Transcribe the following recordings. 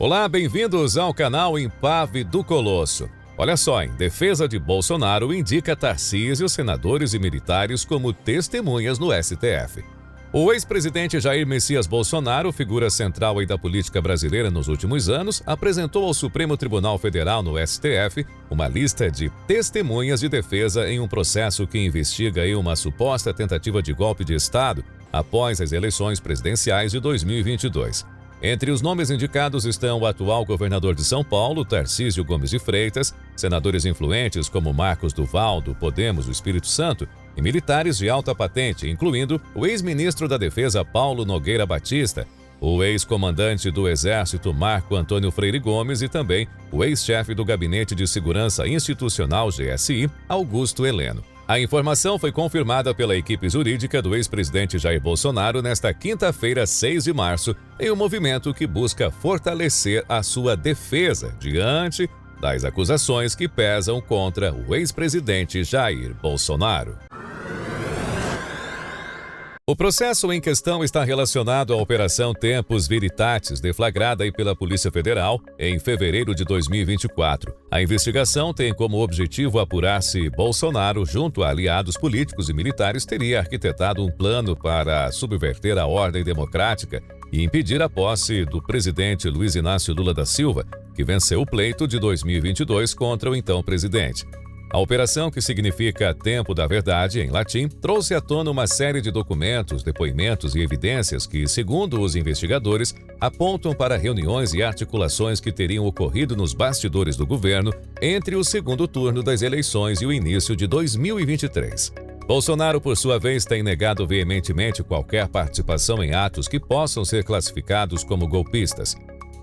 Olá, bem-vindos ao canal Impave do Colosso. Olha só, em defesa de Bolsonaro indica Tarcísio senadores e militares como testemunhas no STF. O ex-presidente Jair Messias Bolsonaro, figura central da política brasileira nos últimos anos, apresentou ao Supremo Tribunal Federal, no STF, uma lista de testemunhas de defesa em um processo que investiga uma suposta tentativa de golpe de Estado após as eleições presidenciais de 2022. Entre os nomes indicados estão o atual governador de São Paulo, Tarcísio Gomes de Freitas, senadores influentes como Marcos Duval, do Podemos do Espírito Santo, e militares de alta patente, incluindo o ex-ministro da Defesa Paulo Nogueira Batista, o ex-comandante do Exército Marco Antônio Freire Gomes e também o ex-chefe do Gabinete de Segurança Institucional GSI, Augusto Heleno. A informação foi confirmada pela equipe jurídica do ex-presidente Jair Bolsonaro nesta quinta-feira, 6 de março, em um movimento que busca fortalecer a sua defesa diante das acusações que pesam contra o ex-presidente Jair Bolsonaro. O processo em questão está relacionado à Operação Tempus Veritatis, deflagrada pela Polícia Federal em fevereiro de 2024. A investigação tem como objetivo apurar se Bolsonaro, junto a aliados políticos e militares, teria arquitetado um plano para subverter a ordem democrática e impedir a posse do presidente Luiz Inácio Lula da Silva, que venceu o pleito de 2022 contra o então presidente. A operação, que significa Tempo da Verdade em latim, trouxe à tona uma série de documentos, depoimentos e evidências que, segundo os investigadores, apontam para reuniões e articulações que teriam ocorrido nos bastidores do governo entre o segundo turno das eleições e o início de 2023. Bolsonaro, por sua vez, tem negado veementemente qualquer participação em atos que possam ser classificados como golpistas.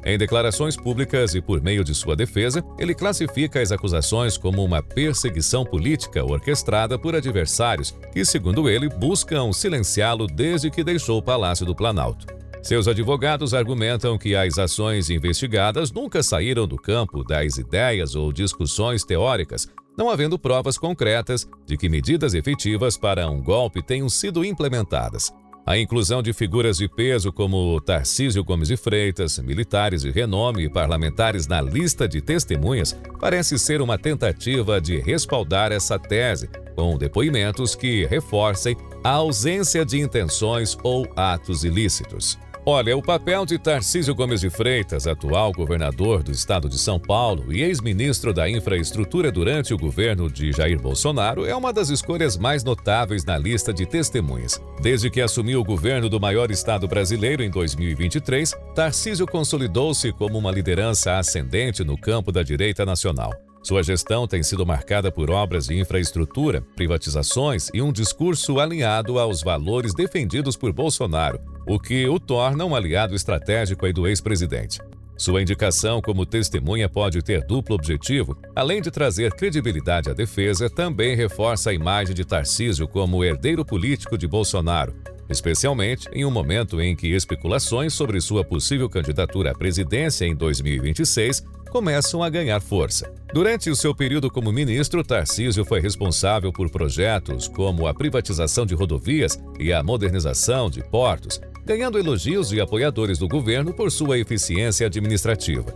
Em declarações públicas e por meio de sua defesa, ele classifica as acusações como uma perseguição política orquestrada por adversários que, segundo ele, buscam silenciá-lo desde que deixou o Palácio do Planalto. Seus advogados argumentam que as ações investigadas nunca saíram do campo das ideias ou discussões teóricas, não havendo provas concretas de que medidas efetivas para um golpe tenham sido implementadas. A inclusão de figuras de peso como Tarcísio Gomes de Freitas, militares de renome e parlamentares na lista de testemunhas parece ser uma tentativa de respaldar essa tese, com depoimentos que reforcem a ausência de intenções ou atos ilícitos. Olha, o papel de Tarcísio Gomes de Freitas, atual governador do estado de São Paulo e ex-ministro da Infraestrutura durante o governo de Jair Bolsonaro, é uma das escolhas mais notáveis na lista de testemunhas. Desde que assumiu o governo do maior estado brasileiro em 2023, Tarcísio consolidou-se como uma liderança ascendente no campo da direita nacional. Sua gestão tem sido marcada por obras de infraestrutura, privatizações e um discurso alinhado aos valores defendidos por Bolsonaro, o que o torna um aliado estratégico do ex-presidente. Sua indicação como testemunha pode ter duplo objetivo. Além de trazer credibilidade à defesa, também reforça a imagem de Tarcísio como herdeiro político de Bolsonaro, especialmente em um momento em que especulações sobre sua possível candidatura à presidência em 2026 começam a ganhar força. Durante o seu período como ministro, Tarcísio foi responsável por projetos como a privatização de rodovias e a modernização de portos, ganhando elogios de apoiadores do governo por sua eficiência administrativa.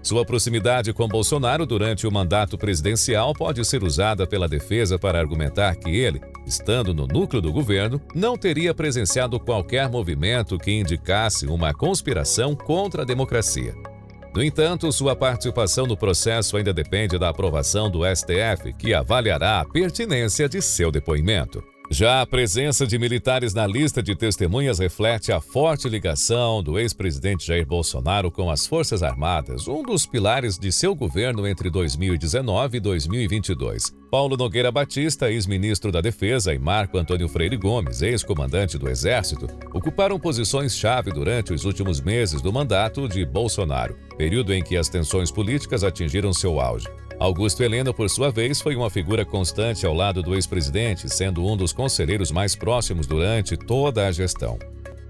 Sua proximidade com Bolsonaro durante o mandato presidencial pode ser usada pela defesa para argumentar que ele, estando no núcleo do governo, não teria presenciado qualquer movimento que indicasse uma conspiração contra a democracia. No entanto, sua participação no processo ainda depende da aprovação do STF, que avaliará a pertinência de seu depoimento. Já a presença de militares na lista de testemunhas reflete a forte ligação do ex-presidente Jair Bolsonaro com as Forças Armadas, um dos pilares de seu governo entre 2019 e 2022. Paulo Nogueira Batista, ex-ministro da Defesa, e Marco Antônio Freire Gomes, ex-comandante do Exército, ocuparam posições-chave durante os últimos meses do mandato de Bolsonaro, período em que as tensões políticas atingiram seu auge. Augusto Heleno, por sua vez, foi uma figura constante ao lado do ex-presidente, sendo um dos conselheiros mais próximos durante toda a gestão.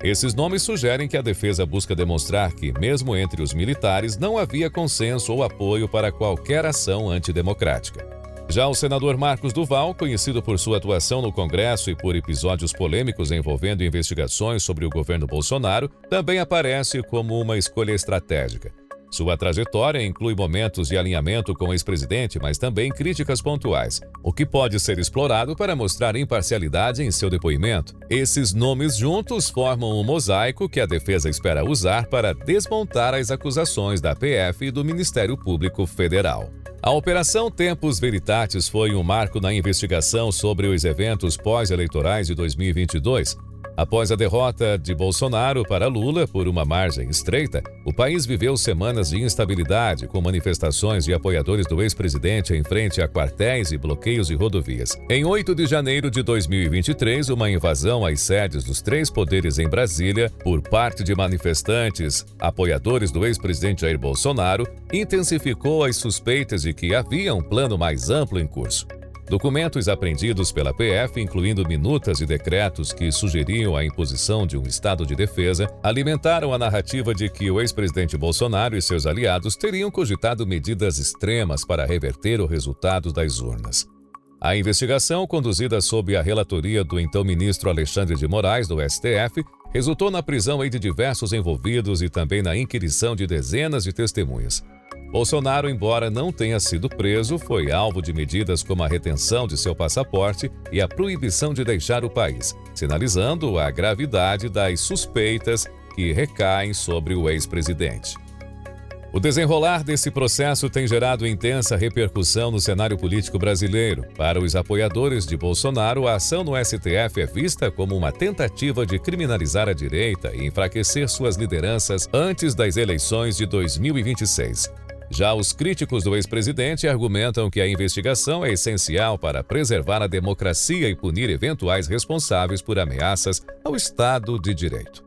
Esses nomes sugerem que a defesa busca demonstrar que, mesmo entre os militares, não havia consenso ou apoio para qualquer ação antidemocrática. Já o senador Marcos Duval, conhecido por sua atuação no Congresso e por episódios polêmicos envolvendo investigações sobre o governo Bolsonaro, também aparece como uma escolha estratégica. Sua trajetória inclui momentos de alinhamento com o ex-presidente, mas também críticas pontuais, o que pode ser explorado para mostrar imparcialidade em seu depoimento. Esses nomes juntos formam um mosaico que a defesa espera usar para desmontar as acusações da PF e do Ministério Público Federal. A Operação Tempus Veritatis foi um marco na investigação sobre os eventos pós-eleitorais de 2022. Após a derrota de Bolsonaro para Lula por uma margem estreita, o país viveu semanas de instabilidade, com manifestações de apoiadores do ex-presidente em frente a quartéis e bloqueios de rodovias. Em 8 de janeiro de 2023, uma invasão às sedes dos 3 poderes em Brasília, por parte de manifestantes apoiadores do ex-presidente Jair Bolsonaro, intensificou as suspeitas de que havia um plano mais amplo em curso. Documentos apreendidos pela PF, incluindo minutas e decretos que sugeriam a imposição de um estado de defesa, alimentaram a narrativa de que o ex-presidente Bolsonaro e seus aliados teriam cogitado medidas extremas para reverter o resultado das urnas. A investigação, conduzida sob a relatoria do então ministro Alexandre de Moraes, do STF, resultou na prisão de diversos envolvidos e também na inquirição de dezenas de testemunhas. Bolsonaro, embora não tenha sido preso, foi alvo de medidas como a retenção de seu passaporte e a proibição de deixar o país, sinalizando a gravidade das suspeitas que recaem sobre o ex-presidente. O desenrolar desse processo tem gerado intensa repercussão no cenário político brasileiro. Para os apoiadores de Bolsonaro, a ação no STF é vista como uma tentativa de criminalizar a direita e enfraquecer suas lideranças antes das eleições de 2026. Já os críticos do ex-presidente argumentam que a investigação é essencial para preservar a democracia e punir eventuais responsáveis por ameaças ao Estado de Direito.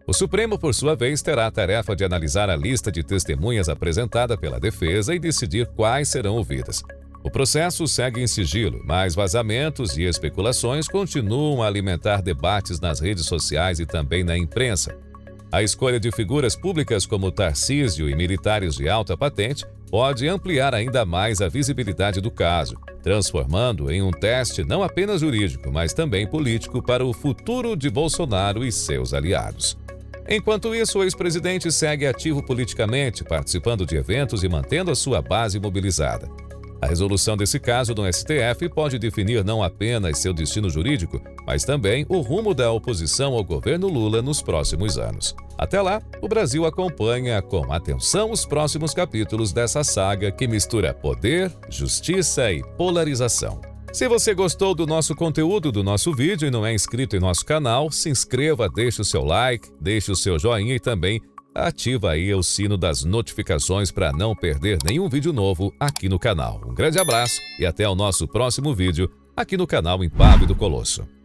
O Supremo, por sua vez, terá a tarefa de analisar a lista de testemunhas apresentada pela defesa e decidir quais serão ouvidas. O processo segue em sigilo, mas vazamentos e especulações continuam a alimentar debates nas redes sociais e também na imprensa. A escolha de figuras públicas como Tarcísio e militares de alta patente pode ampliar ainda mais a visibilidade do caso, transformando em um teste não apenas jurídico, mas também político para o futuro de Bolsonaro e seus aliados. Enquanto isso, o ex-presidente segue ativo politicamente, participando de eventos e mantendo a sua base mobilizada. A resolução desse caso no STF pode definir não apenas seu destino jurídico, mas também o rumo da oposição ao governo Lula nos próximos anos. Até lá, o Brasil acompanha com atenção os próximos capítulos dessa saga que mistura poder, justiça e polarização. Se você gostou do nosso conteúdo, do nosso vídeo e não é inscrito em nosso canal, se inscreva, deixe o seu like, deixe o seu joinha e também ativa aí o sino das notificações para não perder nenhum vídeo novo aqui no canal. Um grande abraço e até o nosso próximo vídeo aqui no canal Impávido Colosso.